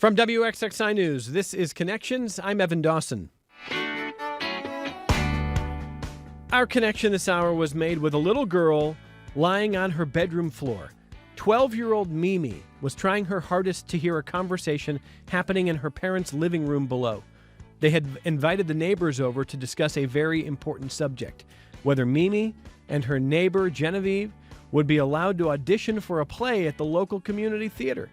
From WXXI News, this is Connections. I'm Evan Dawson. Our connection this hour was made with a little girl lying on her bedroom floor. 12-year-old Mimi was trying her hardest to hear a conversation happening in her parents' living room below. They had invited the neighbors over to discuss a very important subject, whether Mimi and her neighbor Genevieve would be allowed to audition for a play at the local community theater.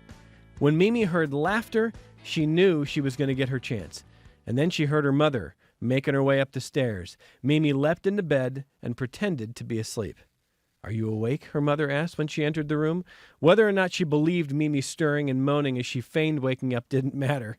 When Mimi heard laughter, she knew she was going to get her chance. And then she heard her mother making her way up the stairs. Mimi leapt into bed and pretended to be asleep. "Are you awake?" her mother asked when she entered the room. Whether or not she believed Mimi stirring and moaning as she feigned waking up didn't matter.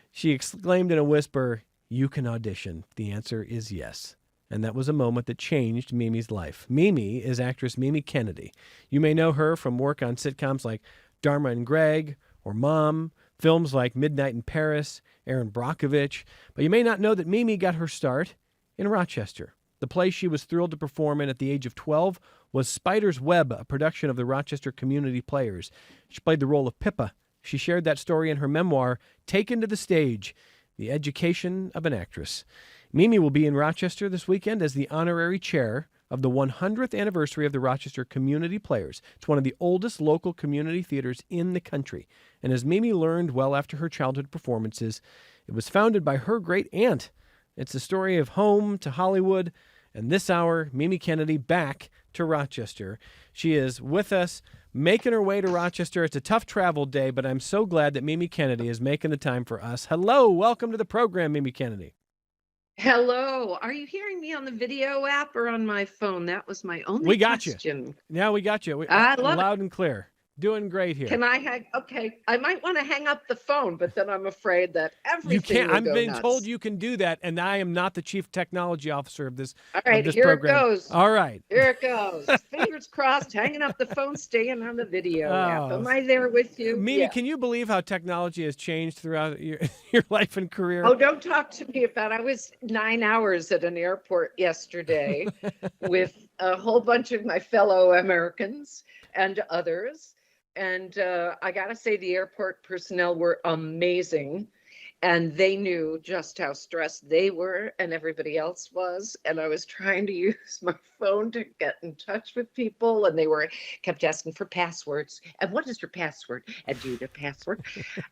She exclaimed in a whisper, "You can audition. The answer is yes." And that was a moment that changed Mimi's life. Mimi is actress Mimi Kennedy. You may know her from work on sitcoms like Dharma and Greg or Mom, films like Midnight in Paris, Erin Brockovich. But you may not know that Mimi got her start in Rochester. The play she was thrilled to perform in at the age of 12 was Spider's Web, a production of the Rochester Community Players. She played the role of Pippa. She shared that story in her memoir, Taken to the Stage, The Education of an Actress. Mimi will be in Rochester this weekend as the honorary chair of the 100th anniversary of the Rochester Community Players. It's one of the oldest local community theaters in the country. And as Mimi learned well after her childhood performances, it was founded by her great aunt. It's the story of home to Hollywood, and this hour, Mimi Kennedy back to Rochester. She is with us, making her way to Rochester. It's a tough travel day, but I'm so glad that Mimi Kennedy is making the time for us. Hello, welcome to the program, Mimi Kennedy. Hello. Are you hearing me on the video app or on my phone? That was my only We got question. you. Yeah, we got you. I love loud and clear. Doing great here. Can I hang? Okay. I might want to hang up the phone, but then I'm afraid that everything You can't. will I'm go being nuts. told you can do that, and I am not the chief technology officer of this. All right, this here program. it goes. All right. Here it goes. Fingers crossed, hanging up the phone, staying on the video app. Oh. Am I there with you? Mimi, Yeah. can you believe how technology has changed throughout your life and career? Oh, don't talk to me about it. I was 9 hours at an airport yesterday with a whole bunch of my fellow Americans and others. And I got to say, the airport personnel were amazing. And they knew just how stressed they were and everybody else was. And I was trying to use my phone to get in touch with people. And they kept asking for passwords. And what is your password? And do you need a password?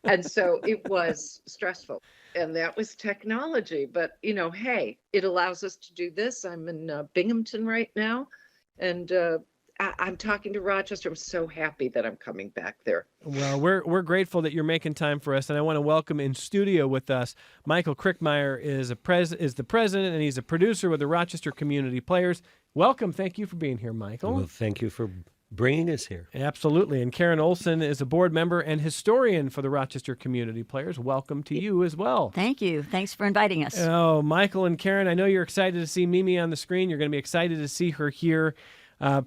And so it was stressful. And that was technology. But, hey, it allows us to do this. I'm in Binghamton right now. And I'm talking to Rochester. I'm so happy that I'm coming back there. Well, we're grateful that you're making time for us, and I want to welcome in studio with us Michael Krickmire is the president, and he's a producer with the Rochester Community Players. Welcome. Thank you for being here, Michael. Well, thank you for bringing us here. Absolutely. And Karen Olson is a board member and historian for the Rochester Community Players. Welcome to you as well. Thank you. Thanks for inviting us. Oh, Michael and Karen, I know you're excited to see Mimi on the screen. You're going to be excited to see her here.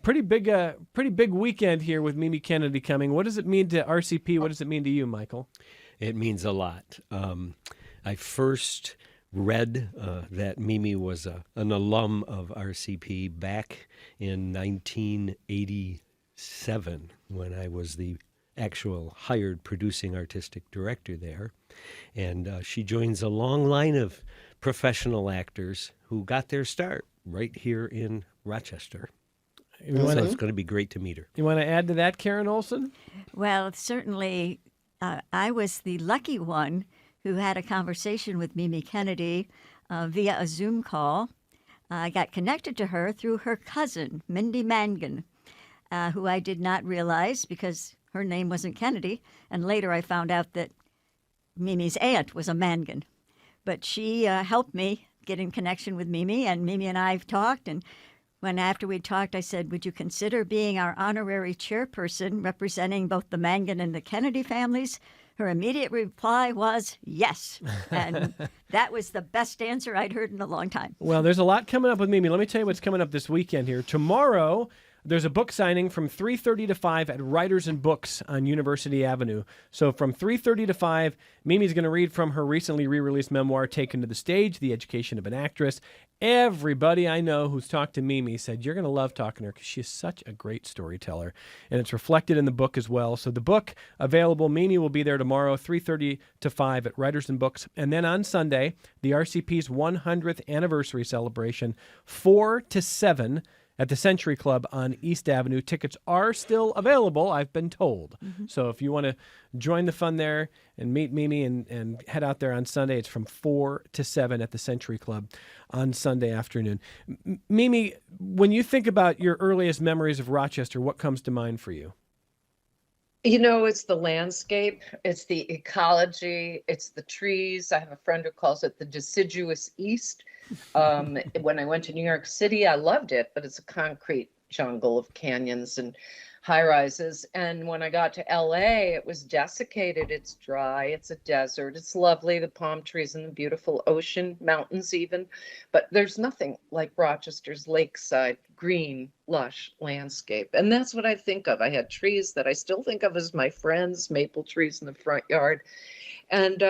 Pretty big weekend here with Mimi Kennedy coming. What does it mean to RCP? What does it mean to you, Michael? It means a lot. I first read that Mimi was an alum of RCP back in 1987 when I was the actual hired producing artistic director there. And she joins a long line of professional actors who got their start right here in Rochester. So it's going to be great to meet her. You want to add to that, Karen Olson? Well, certainly I was the lucky one who had a conversation with Mimi Kennedy via a Zoom call. I got connected to her through her cousin, Mindy Mangan, who I did not realize because her name wasn't Kennedy. And later I found out that Mimi's aunt was a Mangan. But she helped me get in connection with Mimi, and Mimi and I have talked. And after we talked, I said, would you consider being our honorary chairperson representing both the Mangan and the Kennedy families? Her immediate reply was yes. And that was the best answer I'd heard in a long time. Well, there's a lot coming up with Mimi. Let me tell you what's coming up this weekend here. Tomorrow, There's a book signing from 3:30 to 5 at Writers and Books on University Avenue. So from 3:30 to 5, Mimi's going to read from her recently re-released memoir, Taken to the Stage, The Education of an Actress. Everybody I know who's talked to Mimi said, you're going to love talking to her because she is such a great storyteller. And it's reflected in the book as well. So the book available, Mimi will be there tomorrow, 3:30 to 5 at Writers and Books. And then on Sunday, the RCP's 100th anniversary celebration, 4 to 7 at the Century Club on East Avenue. Tickets are still available, I've been told. So if you want to join the fun there and meet Mimi and head out there on Sunday, it's from 4 to 7 at the Century Club on Sunday afternoon. Mimi, when you think about your earliest memories of Rochester, what comes to mind for you? You know, it's the landscape, it's the ecology, it's the trees. I have a friend who calls it the deciduous East. When I went to New York City, I loved it, but it's a concrete jungle of canyons and high rises. And when I got to LA, it was desiccated. It's dry. It's a desert. It's lovely. The palm trees and the beautiful ocean, mountains even. But there's nothing like Rochester's lakeside, green, lush landscape. And that's what I think of. I had trees that I still think of as my friends, maple trees in the front yard. And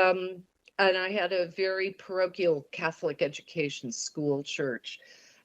I had a very parochial Catholic education school church.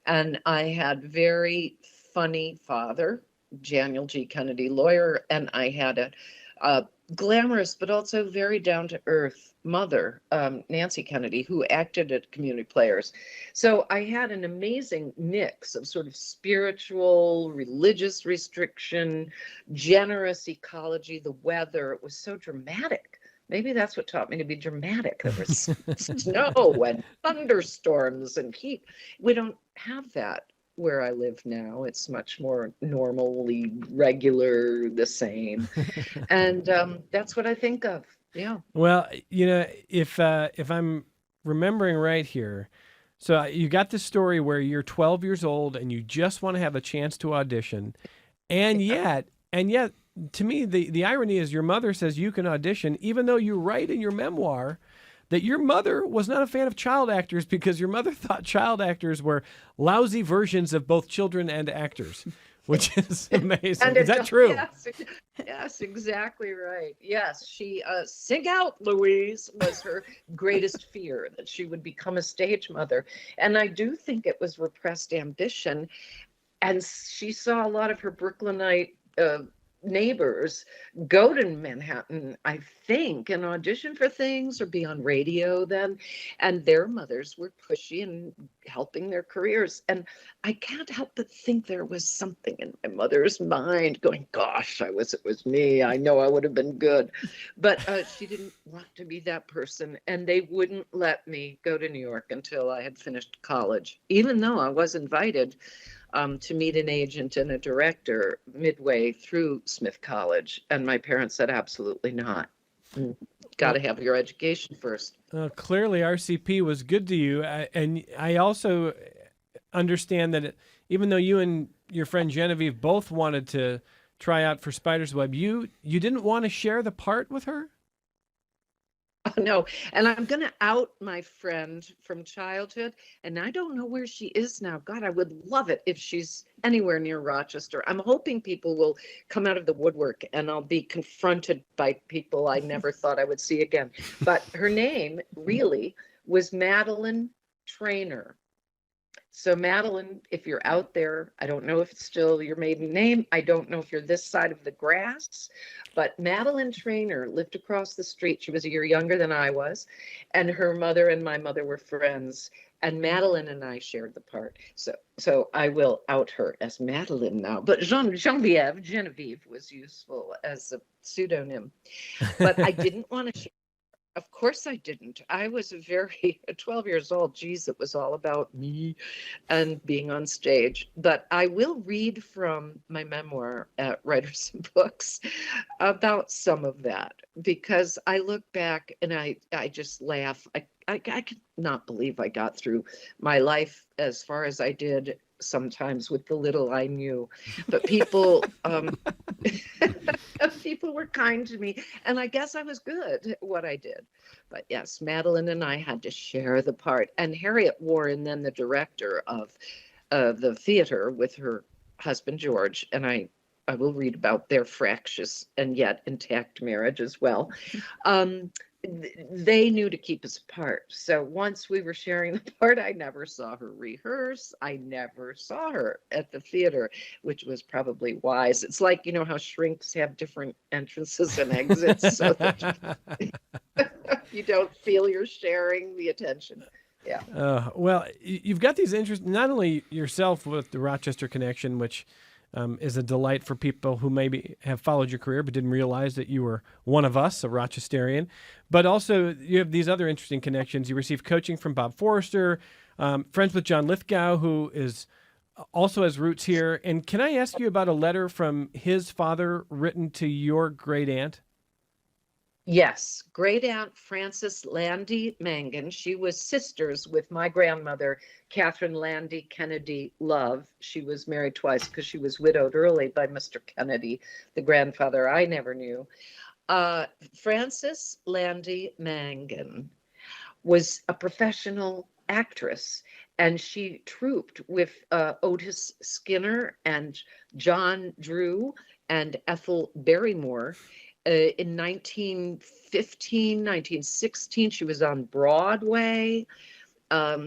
And I had very funny father, Daniel G. Kennedy, lawyer, and I had a glamorous but also very down-to-earth mother, Nancy Kennedy, who acted at Community Players. So I had an amazing mix of sort of spiritual, religious restriction, generous ecology, the weather. It was so dramatic. Maybe that's what taught me to be dramatic. There was snow and thunderstorms and heat. We don't have that where I live now. It's much more normally regular, the same. And that's what I think of. Yeah. Well, you know, if I'm remembering right here, so you got this story where you're 12 years old and you just want to have a chance to audition, and yet, to me, the irony is your mother says you can audition, even though you write in your memoir that your mother was not a fan of child actors because your mother thought child actors were lousy versions of both children and actors, which is amazing. Is that true? Yes, exactly right. Yes, she, sing out, Louise, was her greatest fear, that she would become a stage mother. And I do think it was repressed ambition. And she saw a lot of her Brooklynite neighbors go to Manhattan, I think, and audition for things or be on radio then. And their mothers were pushy and helping their careers. And I can't help but think there was something in my mother's mind going, gosh, it was me. I know I would have been good. But she didn't want to be that person. And they wouldn't let me go to New York until I had finished college, even though I was invited to meet an agent and a director midway through Smith College. And my parents said, absolutely not. Got to have your education first. Clearly, RCP was good to you. And I also understand that even though you and your friend Genevieve both wanted to try out for Spider's Web, you didn't want to share the part with her? Oh, no. And I'm going to out my friend from childhood. And I don't know where she is now. God, I would love it if she's anywhere near Rochester. I'm hoping people will come out of the woodwork and I'll be confronted by people I never thought I would see again. But her name really was Madeline Traynor. So Madeline, if you're out there, I don't know if it's still your maiden name. I don't know if you're this side of the grass, but Madeline Traynor lived across the street. She was a year younger than I was, and her mother and my mother were friends. And Madeline and I shared the part. So I will out her as Madeline now. But Genevieve was useful as a pseudonym. But I didn't want to share. Of course I didn't. I was at 12 years old. Geez, it was all about me and being on stage. But I will read from my memoir at Writers and Books about some of that, because I look back and I just laugh. I could not believe I got through my life as far as I did, sometimes with the little I knew. But people people were kind to me, and I guess I was good at what I did. But yes, Madeline and I had to share the part. And Harriet Warren, then the director of the theater, with her husband, George, and I will read about their fractious and yet intact marriage as well. They knew to keep us apart. So once we were sharing the part, I never saw her rehearse. I never saw her at the theater, which was probably wise. It's like, you know, how shrinks have different entrances and exits so that you don't feel you're sharing the attention. Yeah. Well, you've got these interests, not only yourself with the Rochester connection, which is a delight for people who maybe have followed your career but didn't realize that you were one of us, a Rochesterian. But also, you have these other interesting connections. You received coaching from Bob Forrester, friends with John Lithgow, who is also has roots here. And can I ask you about a letter from his father written to your great aunt? Yes, great aunt Frances Landy Mangan. She was sisters with my grandmother, Catherine Landy Kennedy Love. She was married twice because she was widowed early by Mr. Kennedy, the grandfather I never knew. Frances Landy Mangan was a professional actress, and she trouped with Otis Skinner and John Drew and Ethel Barrymore. In 1915, 1916, she was on Broadway.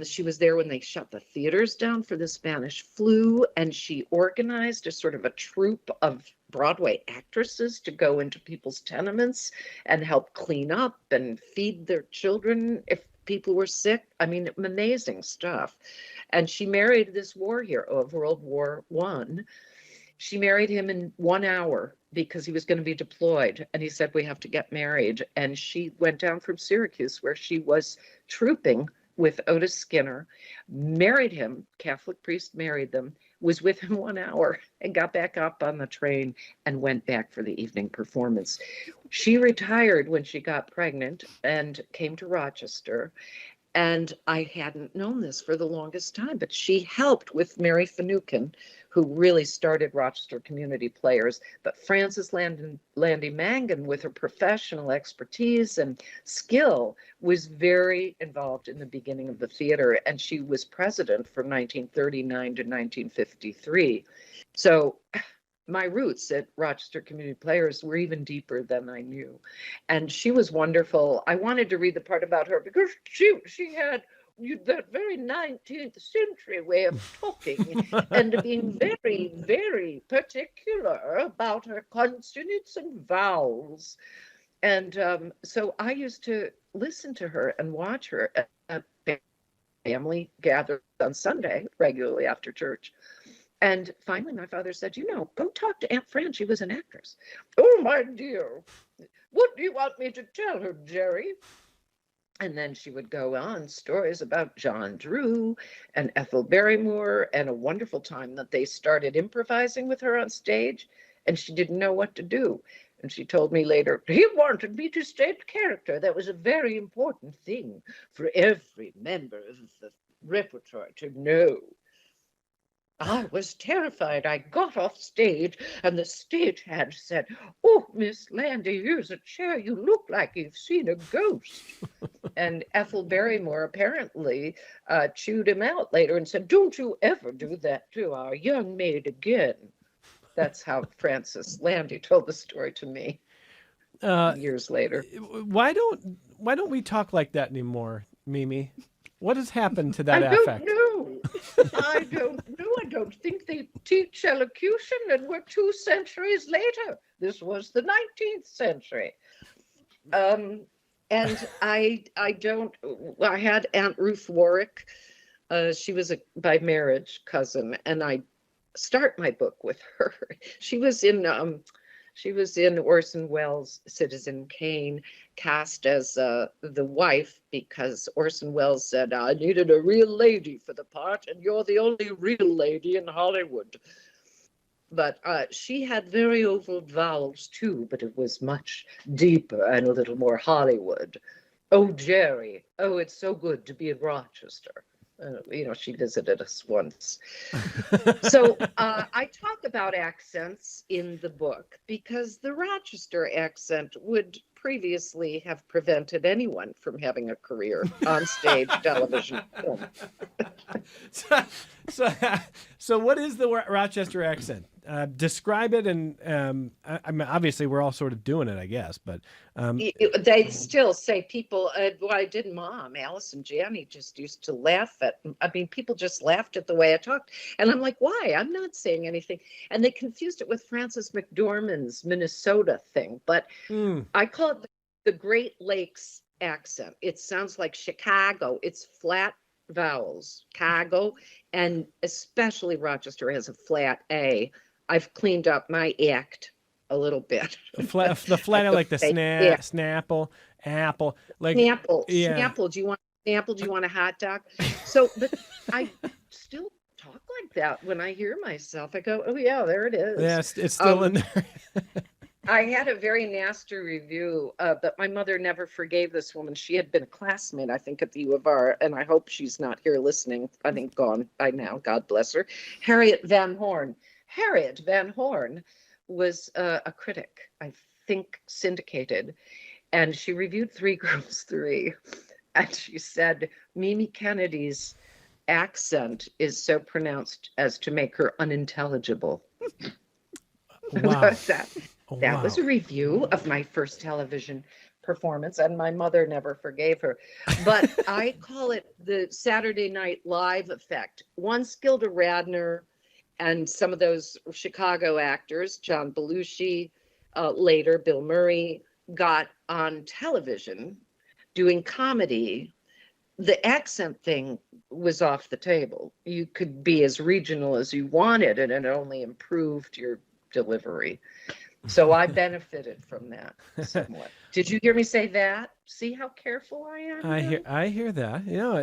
She was there when they shut the theaters down for the Spanish flu, and she organized a sort of a troupe of Broadway actresses to go into people's tenements and help clean up and feed their children if people were sick. I mean, amazing stuff. And she married this war hero of World War I. She married him in 1 hour because he was going to be deployed. And he said, we have to get married. And she went down from Syracuse, where she was trouping with Otis Skinner, married him, Catholic priest married them, was with him 1 hour and got back up on the train and went back for the evening performance. She retired when she got pregnant and came to Rochester. And I hadn't known this for the longest time, but she helped with Mary Finucane, who really started Rochester Community Players. But Frances Landy Mangan, with her professional expertise and skill, was very involved in the beginning of the theater, and she was president from 1939 to 1953. So my roots at Rochester Community Players were even deeper than I knew. And she was wonderful. I wanted to read the part about her because she had that very 19th century way of talking and being very, very particular about her consonants and vowels. And so I used to listen to her and watch her at family gatherings on Sunday regularly after church. And finally, my father said, you know, go talk to Aunt Fran. She was an actress. Oh, my dear, what do you want me to tell her, Jerry? And then she would go on stories about John Drew and Ethel Barrymore and a wonderful time that they started improvising with her on stage, and she didn't know what to do. And she told me later, he wanted me to state character. That was a very important thing for every member of the repertoire to know. I was terrified. I got off stage and the stagehand said, oh, Miss Landy, here's a chair. You look like you've seen a ghost. And Ethel Barrymore apparently chewed him out later and said, don't you ever do that to our young maid again. That's how Frances Landy told the story to me years later. Why don't we talk like that anymore, Mimi? What has happened to that affect? I don't know. I don't think they teach elocution, and we're 2 centuries later. This was the 19th century. And I had Aunt Ruth Warwick. She was by marriage cousin, and I start my book with her. She was in Orson Welles' Citizen Kane, cast as the wife because Orson Welles said, I needed a real lady for the part, and you're the only real lady in Hollywood. But she had very oval vowels too, but it was much deeper and a little more Hollywood. Oh, Jerry, oh, it's so good to be in Rochester. She visited us once. So I talk about accents in the book because the Rochester accent would previously have prevented anyone from having a career on stage, television, film. so, so, so what is the Rochester accent? Describe it, and I mean, obviously we're all sort of doing it, I guess, but They still say people, well, I did Mom, Alice and Janney just used to laugh at, I mean, people just laughed at the way I talked. And I'm like, why? I'm not saying anything. And they confused it with Frances McDormand's Minnesota thing. But I call it the Great Lakes accent. It sounds like Chicago. It's flat vowels, Chicago, and especially Rochester has a flat A. I've cleaned up my act a little bit. the flat, like the snapple, apple, like Snapple, yeah. Snapple. Do you want Snapple? Do you want a hot dog? So, but I still talk like that when I hear myself. I go, oh yeah, there it is. Yeah, it's still in there. I had a very nasty review, but my mother never forgave this woman. She had been a classmate, I think, at the U of R, and I hope she's not here listening. I think gone by now. God bless her. Harriet Van Horn. Harriet Van Horn was a critic, I think syndicated, and she reviewed Three Girls, Three, and she said Mimi Kennedy's accent is so pronounced as to make her unintelligible. Wow. That was a review of my first television performance, and my mother never forgave her. But I call it the Saturday Night Live effect. Once Gilda Radner and some of those Chicago actors, John Belushi, later Bill Murray, got on television doing comedy, the accent thing was off the table. You could be as regional as you wanted, and it only improved your delivery. So I benefited from that somewhat. Did you hear me say that? See how careful I am? I hear that. You know,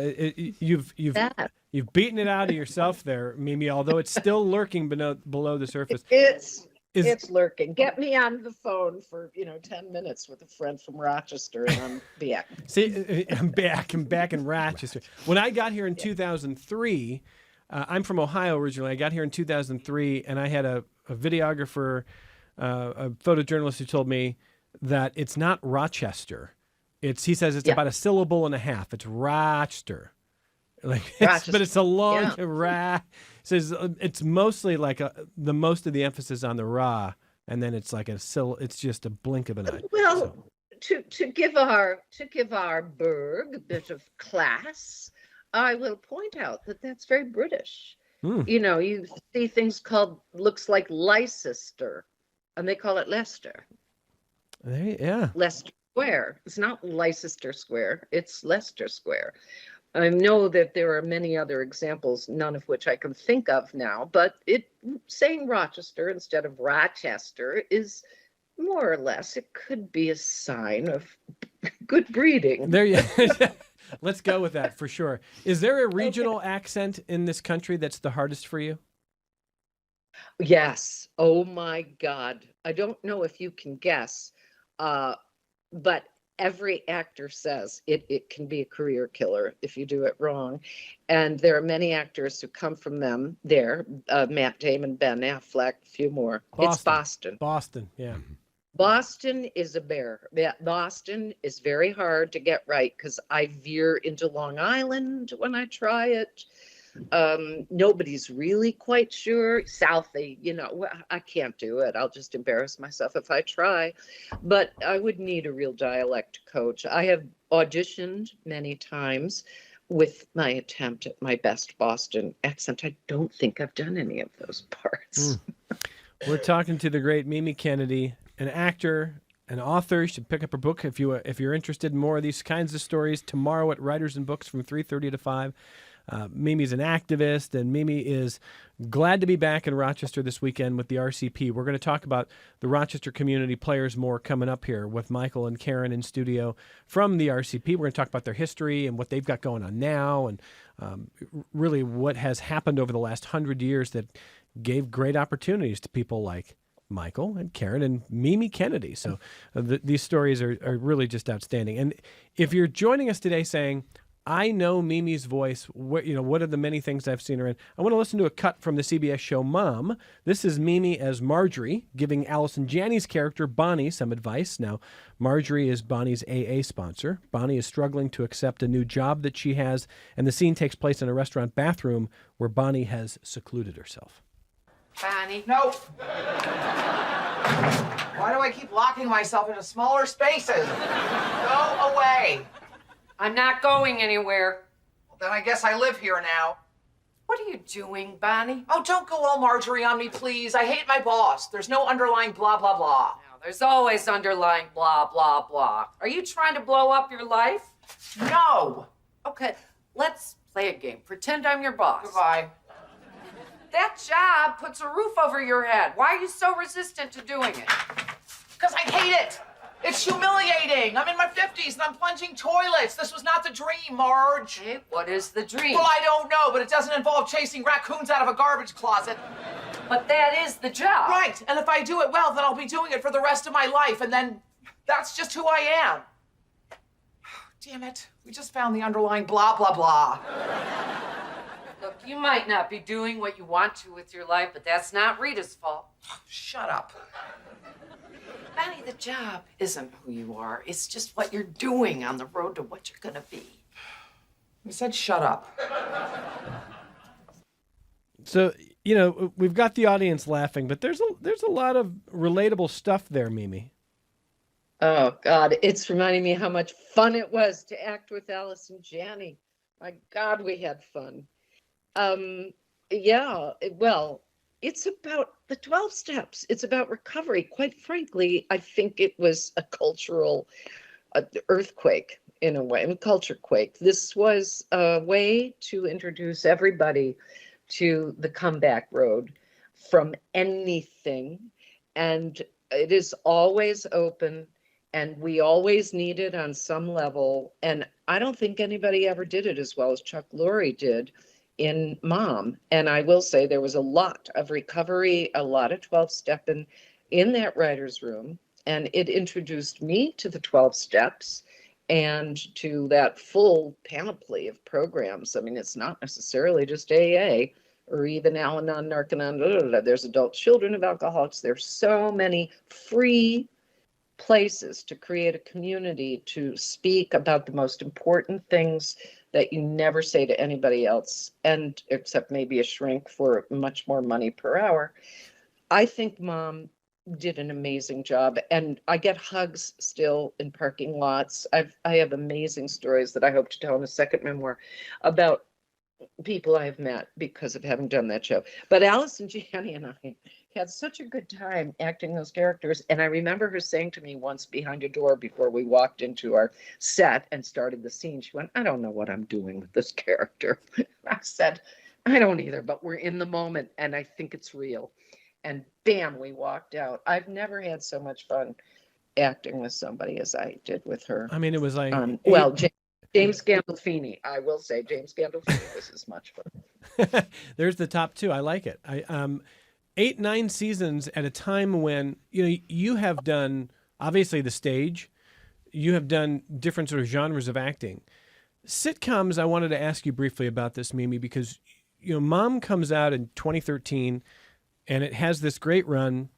you've beaten it out of yourself there, Mimi. Although it's still lurking below the surface. It's lurking. Get me on the phone for 10 minutes with a friend from Rochester, and I'm back. See, I'm back in Rochester. When I got here in 2003, I'm from Ohio originally. I got here in 2003, and I had a videographer. A photojournalist who told me that it's not Rochester. He says it's about a syllable and a half. It's Rochester. But it's a long says it's mostly like most of the emphasis on the ra, and then it's like it's just a blink of an eye. Well, to give our burg a bit of class, I will point out that that's very British. You see things called looks like Leicester. And they call it Leicester. Leicester Square. It's not Leicester Square. It's Leicester Square. I know that there are many other examples, none of which I can think of now, but saying Rochester instead of Rochester is more or less, it could be a sign of good breeding. Let's go with that for sure. Is there a regional accent in this country that's the hardest for you? Yes. Oh my God. I don't know if you can guess, but every actor says it can be a career killer if you do it wrong. And there are many actors who come from them there. Matt Damon, Ben Affleck, a few more. It's Boston. Boston, yeah. Boston is a bear. Boston is very hard to get right because I veer into Long Island when I try it. Nobody's really quite sure. Southie, I can't do it. I'll just embarrass myself if I try. But I would need a real dialect coach. I have auditioned many times with my attempt at my best Boston accent. I don't think I've done any of those parts. We're talking to the great Mimi Kennedy, an actor, an author. You should pick up her book if you're interested in more of these kinds of stories. Tomorrow at Writers and Books from 3:30 to 5. Mimi's an activist, and Mimi is glad to be back in Rochester this weekend with the RCP. We're going to talk about the Rochester Community Players more coming up here with Michael and Karen in studio from the RCP. We're going to talk about their history and what they've got going on now, and really what has happened over the last 100 years that gave great opportunities to people like Michael and Karen and Mimi Kennedy. So these stories are really just outstanding. And if you're joining us today saying, I know Mimi's voice. What are the many things I've seen her in? I want to listen to a cut from the CBS show Mom. This is Mimi as Marjorie giving Allison Janney's character Bonnie some advice. Now, Marjorie is Bonnie's AA sponsor. Bonnie is struggling to accept a new job that she has, and the scene takes place in a restaurant bathroom where Bonnie has secluded herself. Bonnie. No. Why do I keep locking myself into smaller spaces? Go away. I'm not going anywhere. Well, then I guess I live here now. What are you doing, Bonnie? Oh, don't go all Marjorie on me, please. I hate my boss. There's no underlying blah, blah, blah. Now, there's always underlying blah, blah, blah. Are you trying to blow up your life? No. Okay, let's play a game. Pretend I'm your boss. Goodbye. That job puts a roof over your head. Why are you so resistant to doing it? Because I hate it. It's humiliating. I'm in my 50s and I'm plunging toilets. This was not the dream, Marge. Okay, what is the dream? Well, I don't know, but it doesn't involve chasing raccoons out of a garbage closet. But that is the job. Right, and if I do it well, then I'll be doing it for the rest of my life, and then that's just who I am. Damn it, we just found the underlying blah, blah, blah. Look, you might not be doing what you want to with your life, but that's not Rita's fault. Shut up. Bonnie, the job isn't who you are. It's just what you're doing on the road to what you're gonna be. You said shut up. So, we've got the audience laughing, but there's a lot of relatable stuff there, Mimi. Oh, God, it's reminding me how much fun it was to act with Allison Janney. My God, we had fun. It's about the 12 steps. It's about recovery. Quite frankly, I think it was a cultural earthquake in a way, a culture quake. This was a way to introduce everybody to the comeback road from anything. And it is always open, and we always need it on some level. And I don't think anybody ever did it as well as Chuck Lorre did in Mom. And I will say there was a lot of recovery, a lot of 12-step in that writer's room. And it introduced me to the 12 steps and to that full panoply of programs. I mean, it's not necessarily just AA or even Al-Anon, Narconon, blah, blah, blah. There's adult children of alcoholics. There's so many free places to create a community to speak about the most important things that you never say to anybody else, and except maybe a shrink for much more money per hour. I think Mom did an amazing job, and I get hugs still in parking lots. I have amazing stories that I hope to tell in a second memoir about people I have met because of having done that show. But Allison Janney and I had such a good time acting those characters. And I remember her saying to me once behind a door before we walked into our set and started the scene, she went, "I don't know what I'm doing with this character." I said, "I don't either, but we're in the moment and I think it's real." And bam, we walked out. I've never had so much fun acting with somebody as I did with her. I mean, it was like... James Gandolfini. I will say James Gandolfini was as much fun. There's the top two. I like it. 8-9 seasons at a time when you have done obviously the stage, you have done different sort of genres of acting. Sitcoms. I wanted to ask you briefly about this, Mimi, because Mom comes out in 2013, and it has this great run,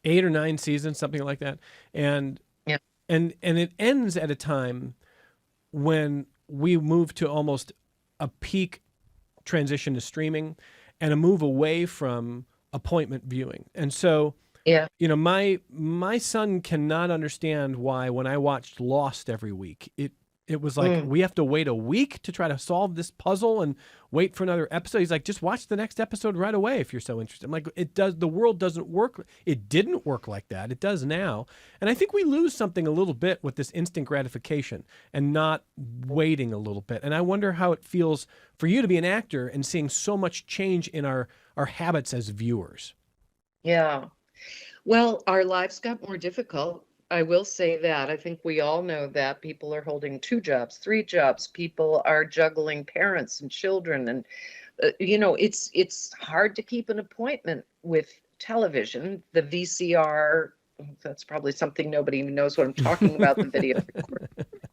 8 or 9 seasons, something like that, and it ends at a time when we move to almost a peak transition to streaming and a move away from appointment viewing. And so, my son cannot understand why when I watched Lost every week, it was like, we have to wait a week to try to solve this puzzle and wait for another episode. He's like, just watch the next episode right away if you're so interested. I'm like, the world doesn't work. It didn't work like that. It does now. And I think we lose something a little bit with this instant gratification and not waiting a little bit. And I wonder how it feels for you to be an actor and seeing so much change in our habits as viewers. Yeah. Well, our lives got more difficult. I will say that. I think we all know that people are holding 2 jobs, 3 jobs. People are juggling parents and children. And, it's hard to keep an appointment with television. The VCR, that's probably something nobody even knows what I'm talking about, the video recorder.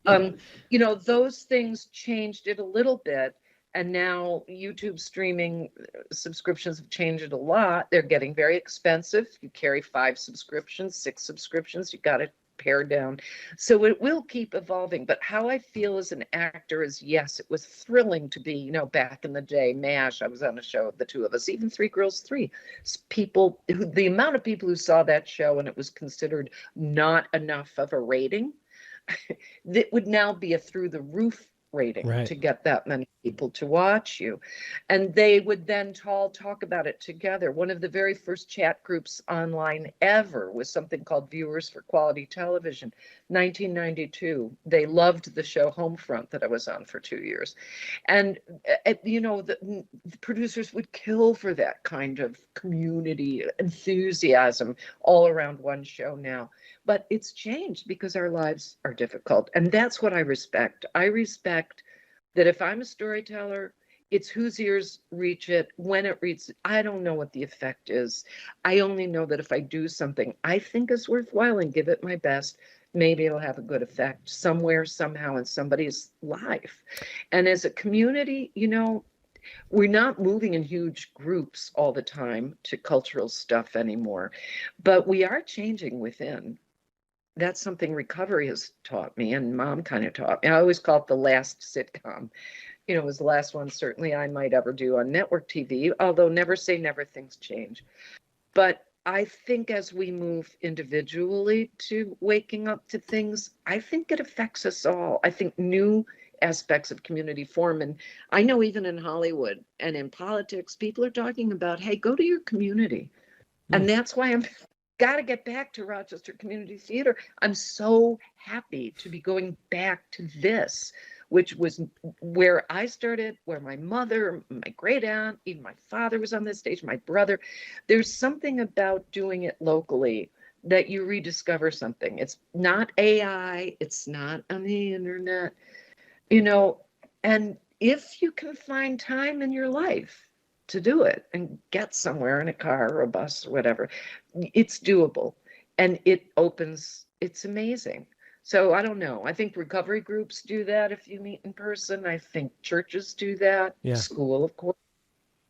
Those things changed it a little bit. And now YouTube streaming subscriptions have changed it a lot. They're getting very expensive. You carry 5 subscriptions, 6 subscriptions, you got to pare down. So it will keep evolving. But how I feel as an actor is, yes, it was thrilling to be, back in the day, MASH, I was on a show of the two of us, even Three Girls, Three. The amount of people who saw that show and it was considered not enough of a rating, that would now be a through the roof rating Right. to get that many people to watch you. And they would then talk about it together. One of the very first chat groups online ever was something called Viewers for Quality Television, 1992. They loved the show Homefront that I was on for 2 years. And, the producers would kill for that kind of community enthusiasm all around one show now. But it's changed because our lives are difficult. And that's what I respect. I respect that if I'm a storyteller, it's whose ears reach it, when it reaches. I don't know what the effect is. I only know that if I do something I think is worthwhile and give it my best, maybe it'll have a good effect somewhere, somehow in somebody's life. And as a community, we're not moving in huge groups all the time to cultural stuff anymore, but we are changing within. That's something recovery has taught me, and Mom kind of taught me. I always call it the last sitcom. It was the last one certainly I might ever do on network TV, although never say never, things change. But I think as we move individually to waking up to things, I think it affects us all. I think new aspects of community form. And I know even in Hollywood and in politics, people are talking about, hey, go to your community. And that's why I'm got to get back to Rochester Community Theater. I'm so happy to be going back to this, which was where I started, where my mother, my great aunt, even my father was on this stage, my brother. There's something about doing it locally that you rediscover something. It's not AI, it's not on the internet, and if you can find time in your life to do it and get somewhere in a car or a bus or whatever, it's doable. And it's amazing. So I don't know. I think recovery groups do that if you meet in person. I think churches do that. Yeah. School, of course.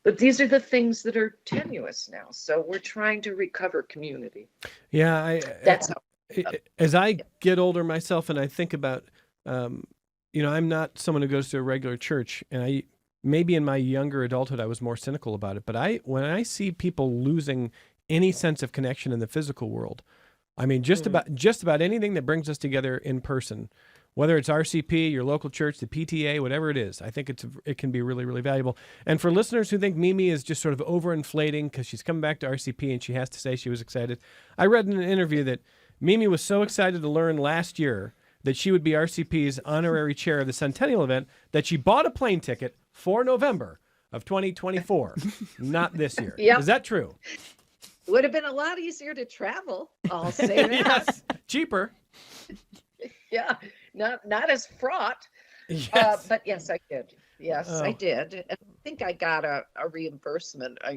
But these are the things that are tenuous now. So we're trying to recover community. Yeah. That's how. As I get older myself and I think about, I'm not someone who goes to a regular church, and maybe in my younger adulthood, I was more cynical about it. But when I see people losing any sense of connection in the physical world, I mean, just about anything that brings us together in person, whether it's RCP, your local church, the PTA, whatever it is, I think it can be really, really valuable. And for listeners who think Mimi is just sort of overinflating because she's coming back to RCP and she has to say she was excited, I read in an interview that Mimi was so excited to learn last year that she would be RCP's honorary chair of the Centennial event that she bought a plane ticket for November of 2024, not this year. Yep. Is that true? Would have been a lot easier to travel. I'll say that. Yes, cheaper. Yeah, not as fraught. Yes. But yes, I did. Yes, I did. And I think I got a reimbursement. I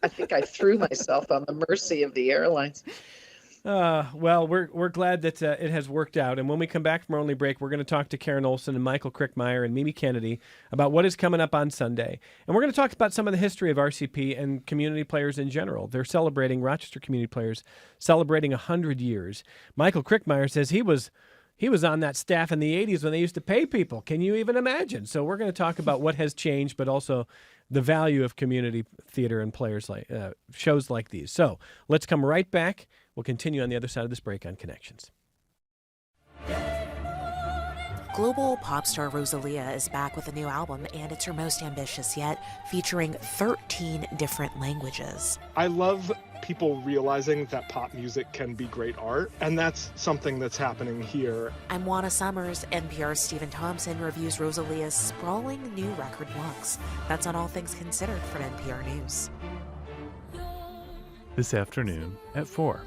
think I threw myself on the mercy of the airlines. Well, we're glad that it has worked out. And when we come back from our only break, we're going to talk to Karen Olson and Michael Krickmire and Mimi Kennedy about what is coming up on Sunday. And we're going to talk about some of the history of RCP and community players in general. They're celebrating, Rochester Community Players, celebrating 100 years. Michael Krickmire says he was on that staff in the 80s when they used to pay people. Can you even imagine? So we're going to talk about what has changed, but also the value of community theater and players like shows like these. So let's come right back. We'll continue on the other side of this break on Connections. Global pop star Rosalia is back with a new album, and it's her most ambitious yet, featuring 13 different languages. I love people realizing that pop music can be great art, and that's something that's happening here. I'm Juana Summers. NPR's Stephen Thompson reviews Rosalia's sprawling new record Lux. That's on All Things Considered from NPR News. This afternoon at 4.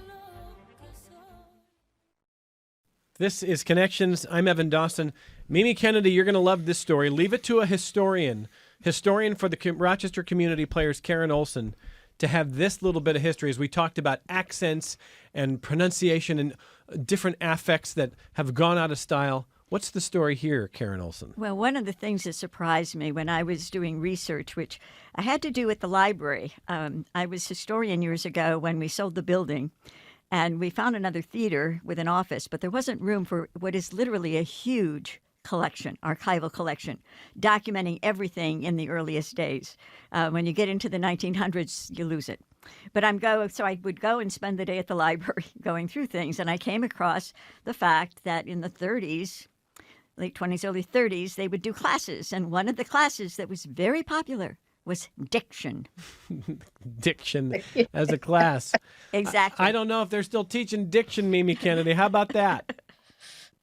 This is Connections. I'm Evan Dawson. Mimi Kennedy, you're going to love this story. Leave it to a historian for the Rochester Community Players, Karen Olson, to have this little bit of history as we talked about accents and pronunciation and different affects that have gone out of style. What's the story here, Karen Olson? Well, one of the things that surprised me when I was doing research, which I had to do at the library, I was historian years ago when we sold the building, and we found another theater with an office, but there wasn't room for what is literally a huge collection, archival collection, documenting everything in the earliest days. When you get into the 1900s, you lose it. But so I would go and spend the day at the library going through things, and I came across the fact that in the 30s, late 20s, early 30s, they would do classes. And one of the classes that was very popular was diction. Diction as a class. Exactly. I don't know if they're still teaching diction, Mimi Kennedy. How about that?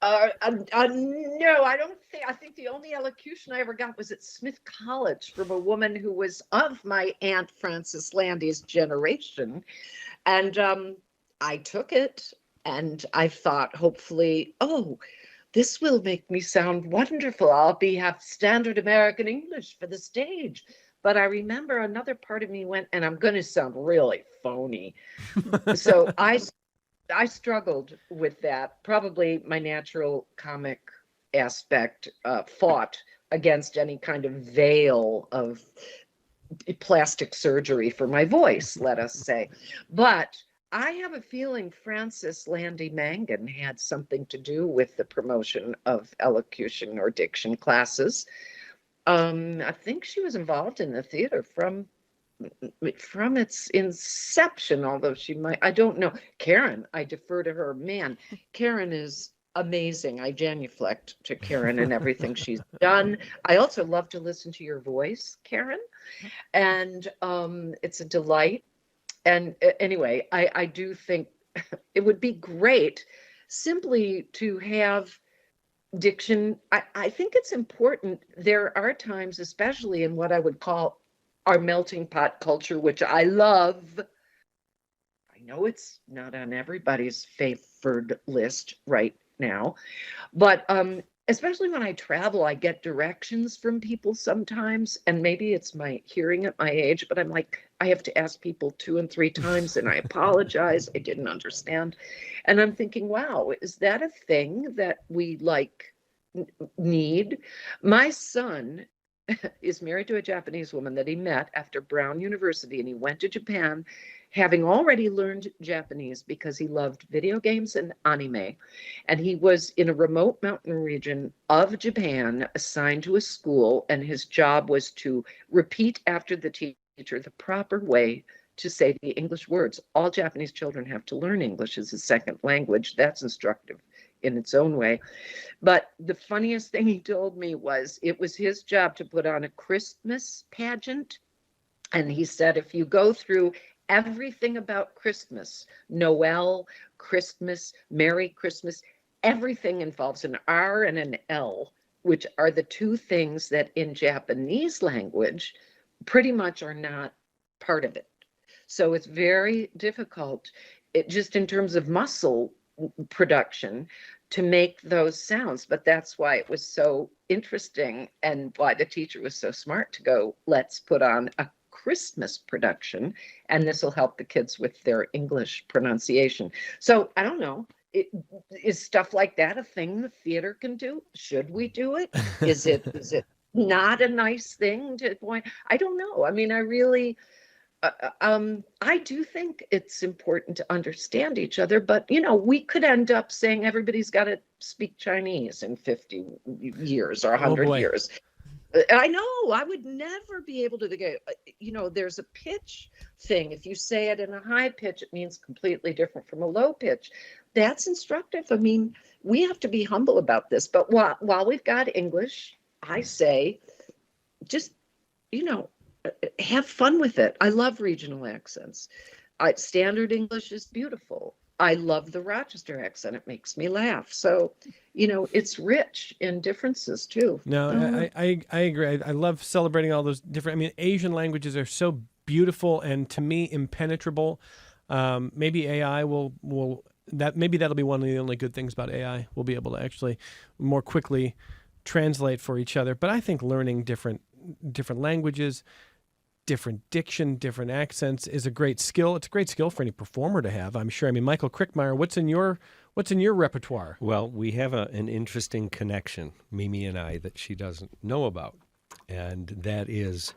No, I don't think. I think the only elocution I ever got was at Smith College from a woman who was of my Aunt Frances Landy's generation. And I took it and I thought, hopefully, this will make me sound wonderful. I'll have standard American English for the stage. But I remember another part of me went, and I'm going to sound really phony. So I struggled with that. Probably my natural comic aspect fought against any kind of veil of plastic surgery for my voice, let us say. But I have a feeling Frances Landy Mangan had something to do with the promotion of elocution or diction classes. I think she was involved in the theater from its inception, although she might, I don't know. Karen, I defer to her. Man, Karen is amazing. I genuflect to Karen and everything she's done. I also love to listen to your voice, Karen, and it's a delight. And anyway, I do think it would be great simply to have diction. I think it's important. There are times, especially in what I would call our melting pot culture, which I love. I know it's not on everybody's favored list right now, but especially when I travel, I get directions from people sometimes, and maybe it's my hearing at my age, but I'm like, I have to ask people 2 and 3 times, and I apologize, I didn't understand. And I'm thinking, wow, is that a thing that we need? My son is married to a Japanese woman that he met after Brown University, and he went to Japan having already learned Japanese because he loved video games and anime. And he was in a remote mountain region of Japan, assigned to a school, and his job was to repeat after the teacher the proper way to say the English words. All Japanese children have to learn English as a second language. That's instructive in its own way. But the funniest thing he told me was it was his job to put on a Christmas pageant. And he said, if you go through everything about Christmas, Noel, Christmas, Merry Christmas, everything involves an R and an L, which are the 2 things that in Japanese language pretty much are not part of it. So it's very difficult, just in terms of muscle production, to make those sounds. But that's why it was so interesting and why the teacher was so smart to go, let's put on a Christmas production, and this will help the kids with their English pronunciation. So I don't know. Is stuff like that a thing the theater can do? Should we do it? Is it not a nice thing to point? I don't know. I mean, I really, I do think it's important to understand each other, but we could end up saying everybody's got to speak Chinese in 50 years or 100 years. I know I would never be able to get, there's a pitch thing. If you say it in a high pitch, it means completely different from a low pitch. That's instructive. I mean, we have to be humble about this. But while we've got English, I say, just, have fun with it. I love regional accents. Standard English is beautiful. I love the Rochester accent. It makes me laugh. So, it's rich in differences too. No, I agree. I love celebrating all those different. I mean, Asian languages are so beautiful and to me impenetrable. Maybe AI maybe that'll be one of the only good things about AI. We'll be able to actually more quickly translate for each other. But I think learning different languages, different diction, different accents is a great skill. It's a great skill for any performer to have, I'm sure. I mean, Michael Krickmire, what's in your What's in your repertoire? Well, we have an interesting connection, Mimi and I, that she doesn't know about. And that is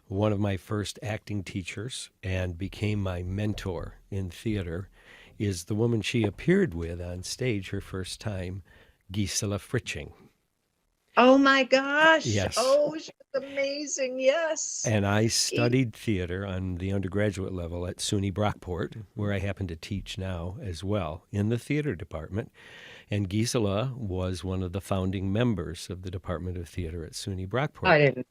one of my first acting teachers and became my mentor in theater is the woman she appeared with on stage her first time, Gisela Fritching. Oh my gosh. Yes. Oh, she was amazing. Yes. And I studied theater on the undergraduate level at SUNY Brockport, where I happen to teach now as well in the theater department. And Gisela was one of the founding members of the Department of Theater at SUNY Brockport.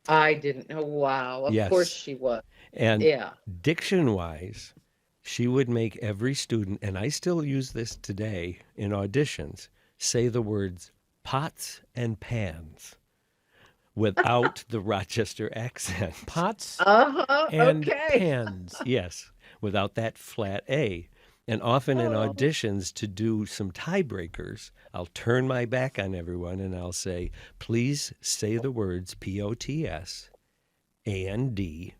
I didn't know. Wow. Of course she was. And yeah. diction-wise, she would make every student, and I still use this today in auditions, say the words pots and pans without the Rochester accent. Pots Uh-huh. and Okay. pans. Yes, without that flat A. And often in auditions to do some tiebreakers, I'll turn my back on everyone and I'll say, please say the words P-O-T-S, A-N-D-P-A-N-S,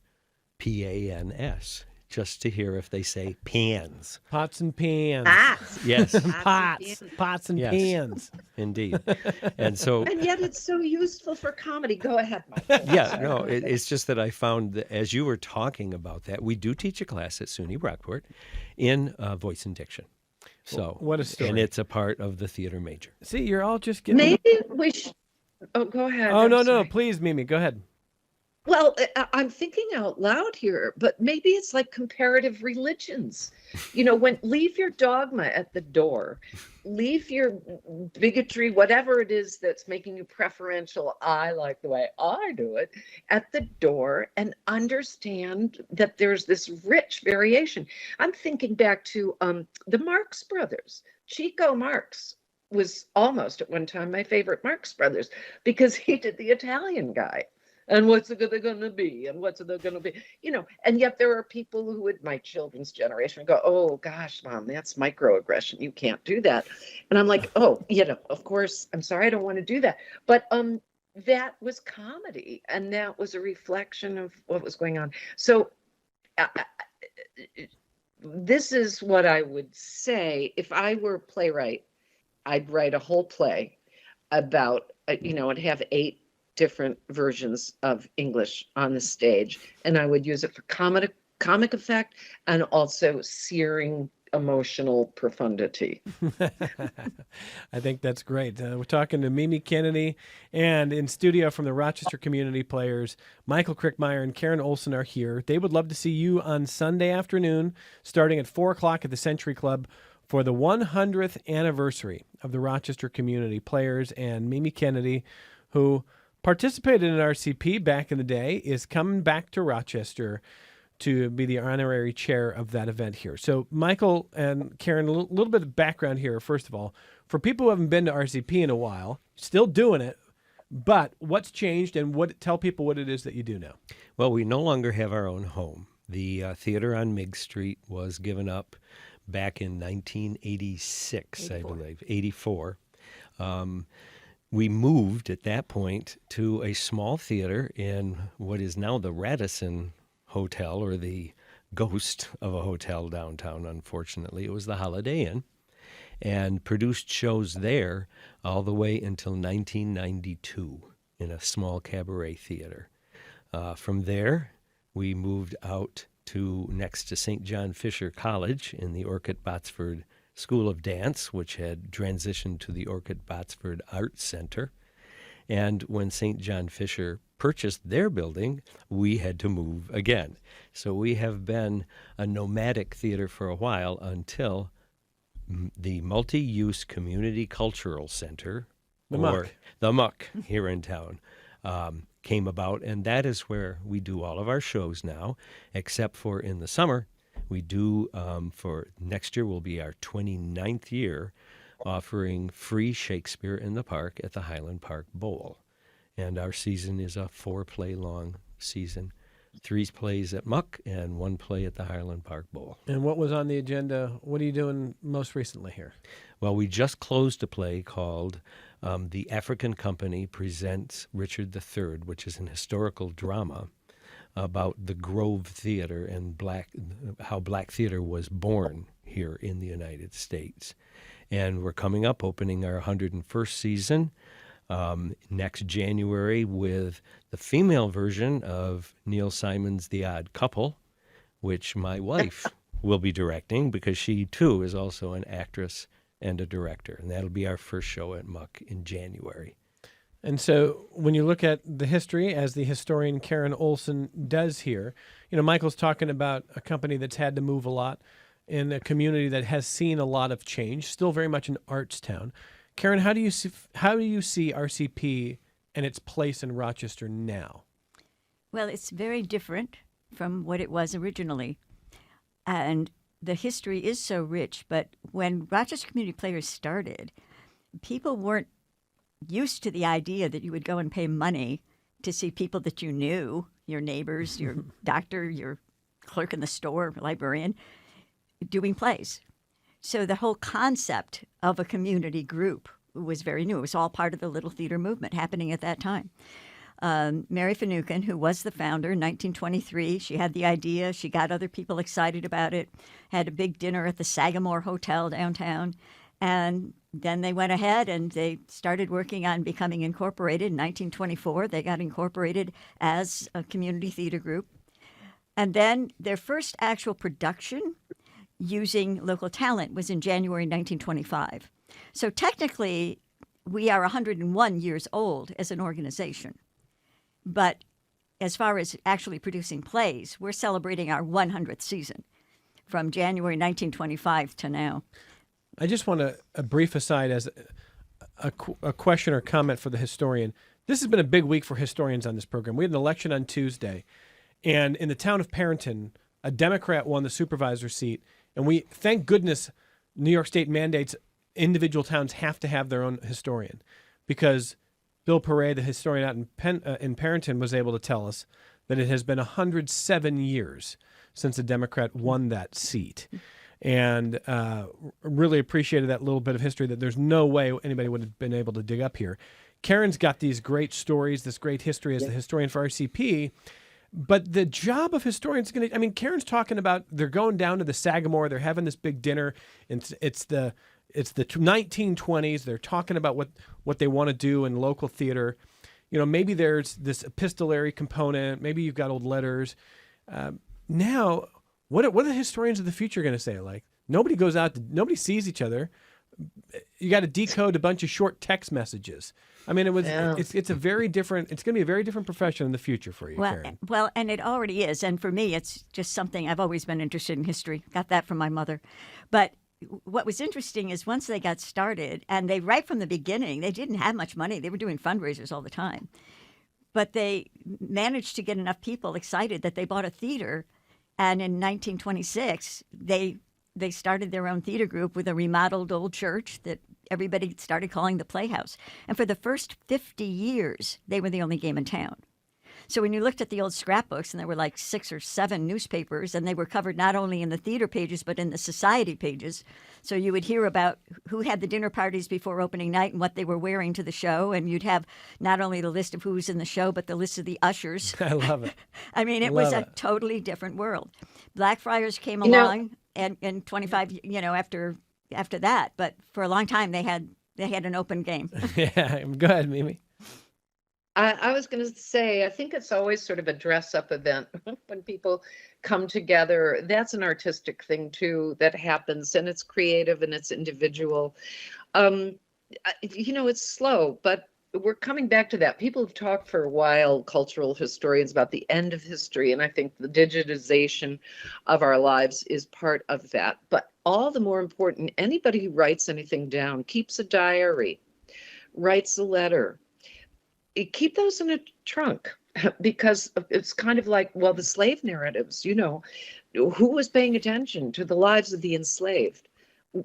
just to hear if they say pans. Pots and pans. Pots. Yes, Pots and Yes. pans. indeed. And so, And yet it's so useful for comedy. Go ahead, Michael. yeah, no, it's just that I found that as you were talking about that, we do teach a class at SUNY Brockport in voice and diction. So, What a story. And it's a part of the theater major. See, you're all just getting... Maybe we should. Oh, go ahead. Oh, I'm no, sorry. please, Mimi, go ahead. Well, I'm thinking out loud here, but maybe it's like comparative religions. Leave your dogma at the door, leave your bigotry, whatever it is that's making you preferential. I like the way I do it at the door, and understand that there's this rich variation. I'm thinking back to the Marx Brothers. Chico Marx was almost at one time my favorite Marx Brothers because he did the Italian guy. And what's it going to be? And what's it going to be? And yet there are people who would, my children's generation, go, oh, gosh, Mom, that's microaggression. You can't do that. And I'm like, oh, of course, I'm sorry, I don't want to do that. But that was comedy. And that was a reflection of what was going on. So this is what I would say. If I were a playwright, I'd write a whole play about, and have 8 different versions of English on the stage, and I would use it for comic effect and also searing emotional profundity. I think that's great. We're talking to Mimi Kennedy, and in studio from the Rochester Community Players, Michael Krickmire and Karen Olson are here. They would love to see you on Sunday afternoon, starting at 4 o'clock at the Century Club for the 100th anniversary of the Rochester Community Players. And Mimi Kennedy, who participated in RCP back in the day, is coming back to Rochester to be the honorary chair of that event here. So Michael and Karen, a little bit of background here. First of all, for people who haven't been to RCP in a while, still doing it, but what's changed, and tell people what it is that you do now. Well, we no longer have our own home. The theater on Miggs Street was given up back in 1986, 84. I believe, 84. We moved at that point to a small theater in what is now the Radisson Hotel, or the ghost of a hotel downtown, unfortunately. It was the Holiday Inn, and produced shows there all the way until 1992 in a small cabaret theater. From there, we moved out to next to St. John Fisher College in the Orchid Botsford School of Dance, which had transitioned to the Orchid Botsford Arts Center. And when St. John Fisher purchased their building, we had to move again. So we have been a nomadic theater for a while until the Multi-Use Community Cultural Center, the Muck here in town, came about. And that is where we do all of our shows now, except for in the summer. We do, for next year will be our 29th year, offering free Shakespeare in the Park at the Highland Park Bowl. And our season is a 4-play long season, 3 plays at Muck and 1 play at the Highland Park Bowl. And what was on the agenda? What are you doing most recently here? Well, we just closed a play called The African Company Presents Richard III, which is an historical drama about the Grove Theater and how Black theater was born here in the United States. And we're coming up, opening our 101st season next January with the female version of Neil Simon's The Odd Couple, which my wife will be directing because she, too, is also an actress and a director. And that'll be our first show at Muck in January. And so when you look at the history, as the historian Karen Olson does here, Michael's talking about a company that's had to move a lot in a community that has seen a lot of change, still very much an arts town. Karen, how do you see RCP and its place in Rochester now? Well, it's very different from what it was originally. And the history is so rich, but when Rochester Community Players started, people weren't used to the idea that you would go and pay money to see people that you knew, your neighbors, your doctor, your clerk in the store, librarian, doing plays. So the whole concept of a community group was very new. It was all part of the Little Theater movement happening at that time. Mary Finucane, who was the founder in 1923, she had the idea. She got other people excited about it, had a big dinner at the Sagamore Hotel downtown, and then they went ahead and they started working on becoming incorporated. In 1924, they got incorporated as a community theater group. And then their first actual production using local talent was in January 1925. So technically, we are 101 years old as an organization. But as far as actually producing plays, we're celebrating our 100th season from January 1925 to now. I just want a brief aside as a question or comment for the historian. This has been a big week for historians on this program. We had an election on Tuesday, and in the town of Parenton, a Democrat won the supervisor seat, and we, thank goodness, New York State mandates individual towns have to have their own historian, because Bill Perret, the historian out in Parenton, was able to tell us that it has been 107 years since a Democrat won that seat. And really appreciated that little bit of history that there's no way anybody would have been able to dig up here. Karen's got these great stories, this great history as the historian for RCP. But the job of historians is going to, Karen's talking about they're going down to the Sagamore. They're having this big dinner. It's the 1920s. They're talking about what they want to do in local theater. Maybe there's this epistolary component. Maybe you've got old letters. Now, what are the historians of the future going to say? Like, nobody goes out, nobody sees each other. You got to decode a bunch of short text messages. It's a very different, it's going to be a very different profession in the future for you, Karen. Well, and it already is. And for me, it's just something I've always been interested in history. Got that from my mother. But what was interesting is once they got started, and they, right from the beginning, they didn't have much money. They were doing fundraisers all the time. But they managed to get enough people excited that they bought a theater. And in 1926, they started their own theater group with a remodeled old church that everybody started calling the Playhouse. And for the first 50 years, they were the only game in town. So when you looked at the old scrapbooks, and there were like 6 or 7 newspapers, and they were covered not only in the theater pages, but in the society pages. So you would hear about who had the dinner parties before opening night and what they were wearing to the show. And you'd have not only the list of who's in the show, but the list of the ushers. I love it. It was a totally different world. Blackfriars came along and 25, after that. But for a long time, they had an open game. Yeah, go ahead, Mimi. I was going to say, I think it's always sort of a dress-up event when people come together. That's an artistic thing, too, that happens, and it's creative and it's individual. It's slow, but we're coming back to that. People have talked for a while, cultural historians, about the end of history, and I think the digitization of our lives is part of that. But all the more important, anybody who writes anything down, keeps a diary, writes a letter, keep those in a trunk, because it's kind of like, the slave narratives, who was paying attention to the lives of the enslaved?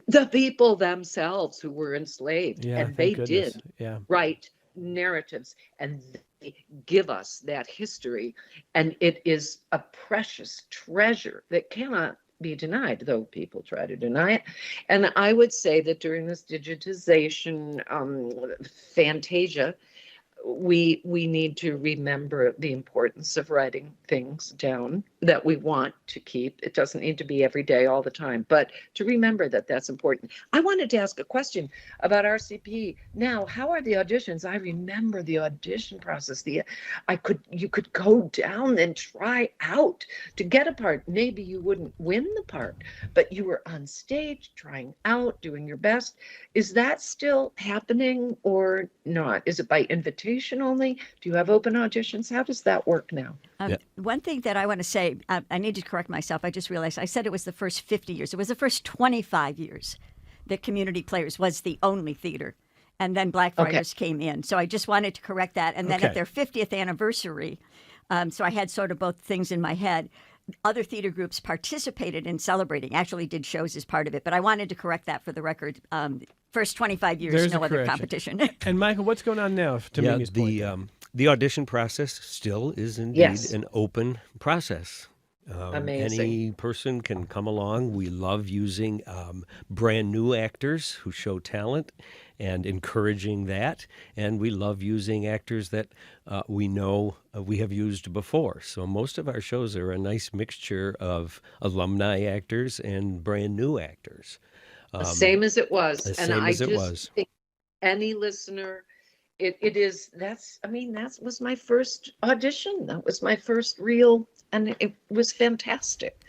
The people themselves who were enslaved. And they did write narratives, and they give us that history. And it is a precious treasure that cannot be denied, though people try to deny it. And I would say that during this digitization fantasia, we need to remember the importance of writing things down that we want to keep. It doesn't need to be every day all the time, but to remember that that's important. I wanted to ask a question about RCP. Now, how are the auditions? I remember the audition process. You could go down and try out to get a part. Maybe you wouldn't win the part, but you were on stage trying out, doing your best. Is that still happening or not? Is it by invitation only? Do you have open auditions? How does that work now? One thing that I want to say, I need to correct myself. I just realized I said it was the first 50 years. It was the first 25 years that Community Players was the only theater. And then Black Friars came in. So I just wanted to correct that. And then at their 50th anniversary, so I had sort of both things in my head. Other theater groups participated in celebrating, actually did shows as part of it. But I wanted to correct that for the record. First 25 years, There's no a other correction. competition. And Michael, what's going on now? To Mimi's point? The audition process still is indeed an open process. Amazing. Any person can come along. We love using brand new actors who show talent and encouraging that. And we love using actors that we know we have used before. So most of our shows are a nice mixture of alumni actors and brand new actors. The same as it was. The And same I as it just was. think any listener, that was my first audition. That was my first real, and it was fantastic.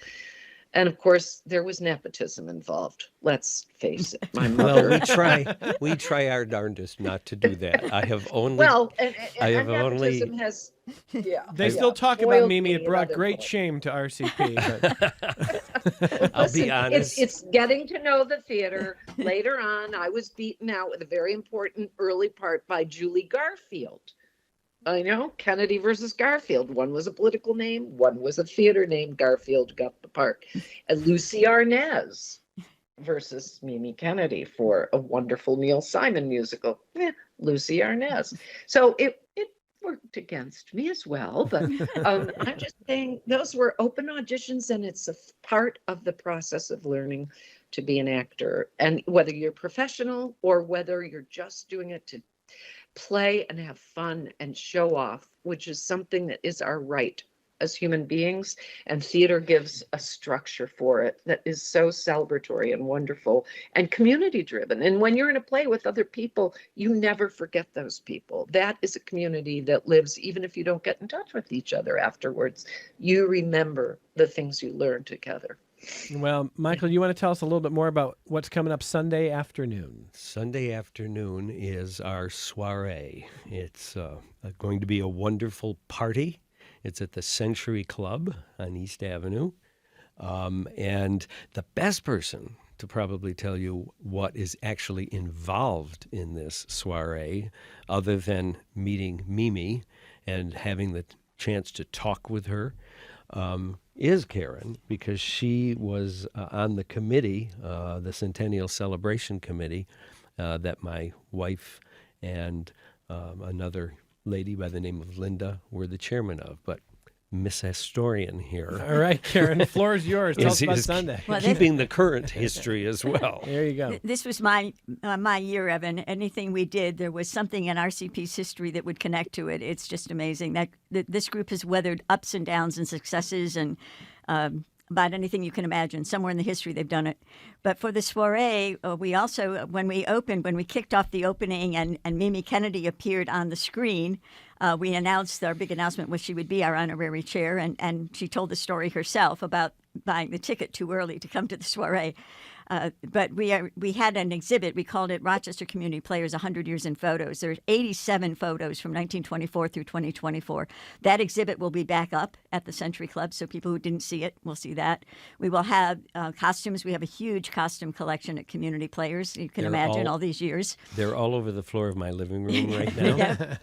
And of course, there was nepotism involved. Let's face it. My mother. Well, we try our darndest not to do that. I have only and nepotism has. Yeah, They still talk about spoiled Mimi. me It in brought other great ways. shame to RCP. But I'll be honest. It's getting to know the theater. Later on, I was beaten out with a very important early part by Julie Garfield. I know, Kennedy versus Garfield. One was a political name, one was a theater name. Garfield got the part. And Lucy Arnaz versus Mimi Kennedy for a wonderful Neil Simon musical. Lucy Arnaz. So it worked against me as well, but I'm just saying those were open auditions, and it's a part of the process of learning to be an actor. And whether you're professional or whether you're just doing it to play and have fun and show off, which is something that is our right as human beings, and theater gives a structure for it that is so celebratory and wonderful and community driven. And when you're in a play with other people, you never forget those people. That is a community that lives, even if you don't get in touch with each other afterwards. You remember the things you learned together. well, Michael, you want to tell us a little bit more about what's coming up Sunday afternoon? Sunday afternoon is our soiree. It's going to be a wonderful party. It's at the Century Club on East Avenue. And the best person to probably tell you what is actually involved in this soiree, other than meeting Mimi and having the chance to talk with her, is Karen, because she was on the committee, the Centennial Celebration Committee, that my wife and another lady by the name of Linda were the chairman of. But Miss Historian here All right, Karen, the floor is yours. Tell us about Sunday. Well, keeping the current history as well. There you go. This was my year, Evan. Anything we did, there was something in RCP's history that would connect to it. It's just amazing that this group has weathered ups and downs and successes and about anything you can imagine. Somewhere in the history they've done it. But for the soiree, we also, when we kicked off the opening and Mimi Kennedy appeared on the screen, we announced, our big announcement was she would be our honorary chair, and she told the story herself about buying the ticket too early to come to the soiree. But we had an exhibit. We called it Rochester Community Players 100 Years in Photos. There's 87 photos from 1924 through 2024. That exhibit will be back up at the Century Club, so people who didn't see it will see that. We will have costumes. We have a huge costume collection at Community Players. You can imagine all these years. They're all over the floor of my living room right now. Yeah.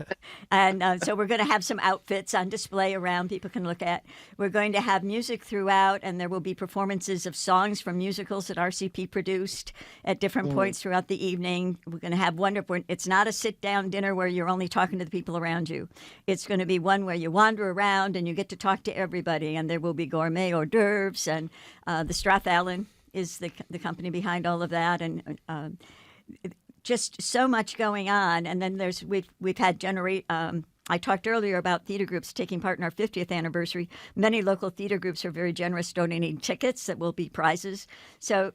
And so we're going to have some outfits on display around people can look at. We're going to have music throughout, and there will be performances of songs from musicals that RCP produced at different points throughout the evening. We're going to have wonderful. It's not a sit-down dinner where you're only talking to the people around you. It's going to be one where you wander around and you get to talk to everybody, and there will be gourmet hors d'oeuvres, and the Strath Allen is the company behind all of that, and just so much going on. And then we've had I talked earlier about theater groups taking part in our 50th anniversary. Many local theater groups are very generous, donating tickets that will be prizes. So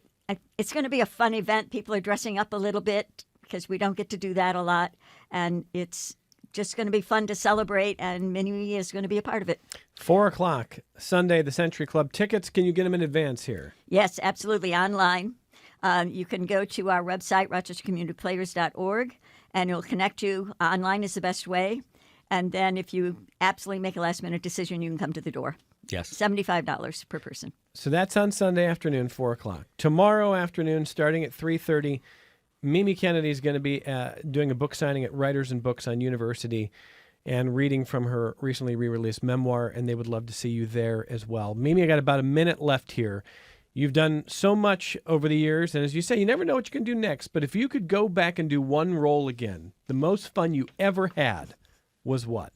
it's going to be a fun event. People are dressing up a little bit because we don't get to do that a lot. And it's just going to be fun to celebrate, and Mimi is going to be a part of it. 4 o'clock, Sunday, the Century Club. Tickets, can you get them in advance here? Yes, absolutely, online. You can go to our website, rochestercommunityplayers.org, and it'll connect you. Online is the best way. And then if you absolutely make a last-minute decision, you can come to the door. Yes. $75 per person. So that's on Sunday afternoon, 4 o'clock. Tomorrow afternoon, starting at 3:30, Mimi Kennedy is going to be doing a book signing at Writers and Books on University and reading from her recently re-released memoir, and they would love to see you there as well. Mimi, I got about a minute left here. You've done so much over the years, and as you say, you never know what you can do next, but if you could go back and do one role again, the most fun you ever had was what?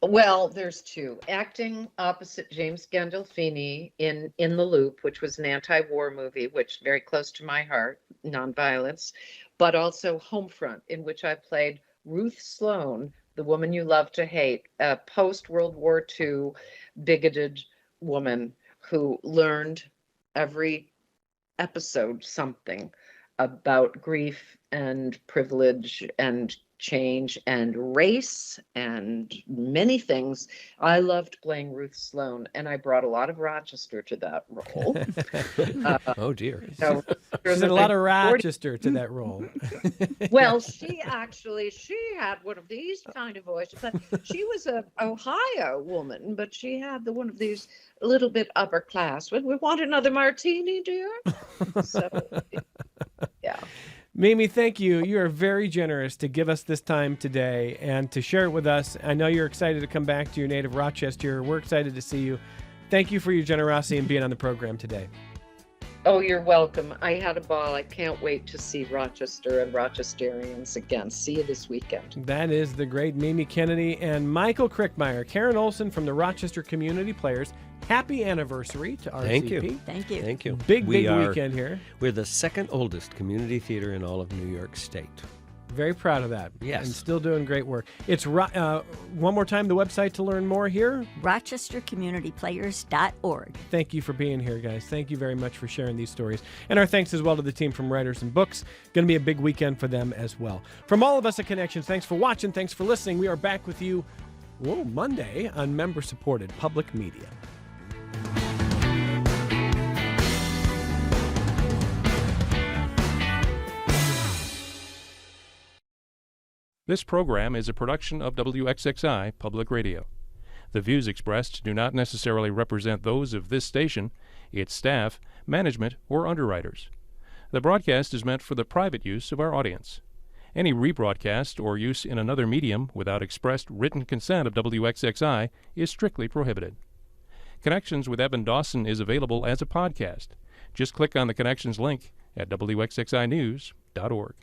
Well, there's two. Acting opposite James Gandolfini in The Loop, which was an anti-war movie, which very close to my heart, nonviolence, but also Homefront, in which I played Ruth Sloan, the woman you love to hate, a post-World War II bigoted woman who learned every episode something about grief and privilege and change and race and many things. I loved playing Ruth Sloan, and I brought a lot of Rochester to that role. Oh, dear. So, There's a lot of Rochester to that role. well, she had one of these kind of voices, but she was a Ohio woman, but she had one of these a little bit upper class. We want another martini, dear? So, yeah. Mimi, thank you. You are very generous to give us this time today and to share it with us. I know you're excited to come back to your native Rochester. We're excited to see you. Thank you for your generosity and being on the program today. Oh, you're welcome. I had a ball. I can't wait to see Rochester and Rochesterians again. See you this weekend. That is the great Mimi Kennedy and Michael Krickmire. Karen Olson from the Rochester Community Players. Happy anniversary to RCP. Thank you. Thank you. Thank you. Big weekend here. We're the second oldest community theater in all of New York State. Very proud of that. Yes. And still doing great work. It's one more time, the website to learn more here. RochesterCommunityPlayers.org. Thank you for being here, guys. Thank you very much for sharing these stories. And our thanks as well to the team from Writers and Books. Going to be a big weekend for them as well. From all of us at Connections, thanks for watching. Thanks for listening. We are back with you Monday on member-supported public media. This program is a production of WXXI Public Radio. The views expressed do not necessarily represent those of this station, its staff, management, or underwriters. The broadcast is meant for the private use of our audience. Any rebroadcast or use in another medium without expressed written consent of WXXI is strictly prohibited. Connections with Evan Dawson is available as a podcast. Just click on the Connections link at WXXInews.org.